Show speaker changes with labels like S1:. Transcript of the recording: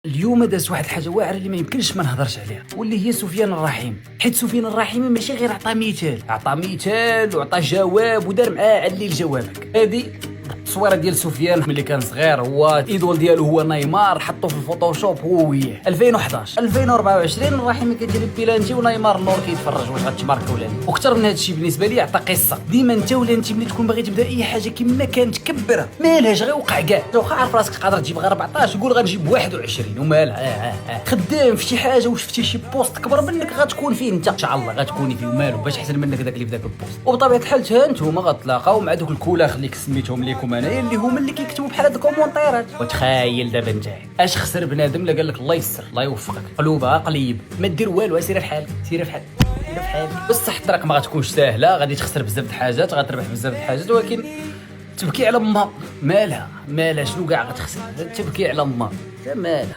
S1: اليوم دازت واحد الحاجه واعره اللي ما يمكنش ما نهضرش عليها، واللي هي سفيان الرحيم. حيت سفيان الرحيم ماشي غير عطى مثال وعطى جواب ودار معاه علي جوابك. هذه التصويره ديال سفيان ملي كان صغير، هو الايدول ديالو هو نيمار، حطو في الفوتوشوب هو وياه. 2011 2024 الرحيم كيدير بيلانتي ونيمار النور كيتفرج واش غتماركا ولا لا. وكثر من هذا الشيء بالنسبه لي عطى قصه. ديما انت ولا انت ملي تكون باغي تبدا اي حاجه كما كانت كبرها مالهاش غير وقع كاع، واخا عارف راسك قادر تجيب غير 14 قول غنجيب 21 ومالها. خدام في شي حاجه وشفتي شي بوست كبر منك غتكون فيه انت ان شاء الله، غتكوني فيه ومالو باش احسن منك داك اللي في داك البوست. وبطبيعه الحال حتى نتوما غتلاقاو مع دوك الكولاخ اللي سميتهم لكم انايا، اللي هما اللي كيكتبوا بحال هاد الكومونتيرات. وتخيل دابا انت اش خسر بنادم اللي قال لك الله يسر الله يوفقك، قلوبها قليب ما دير والو، سير بحالك سير بحالك سير بحالك. بصح الطريق ما غتكونش ساهله، غادي تخسر بزاف د الحاجات، غتربح بزاف د الحاجات، ولكن تبكي على امها. مالها شنو كاع غتخسر؟ تبكي على امها مالها.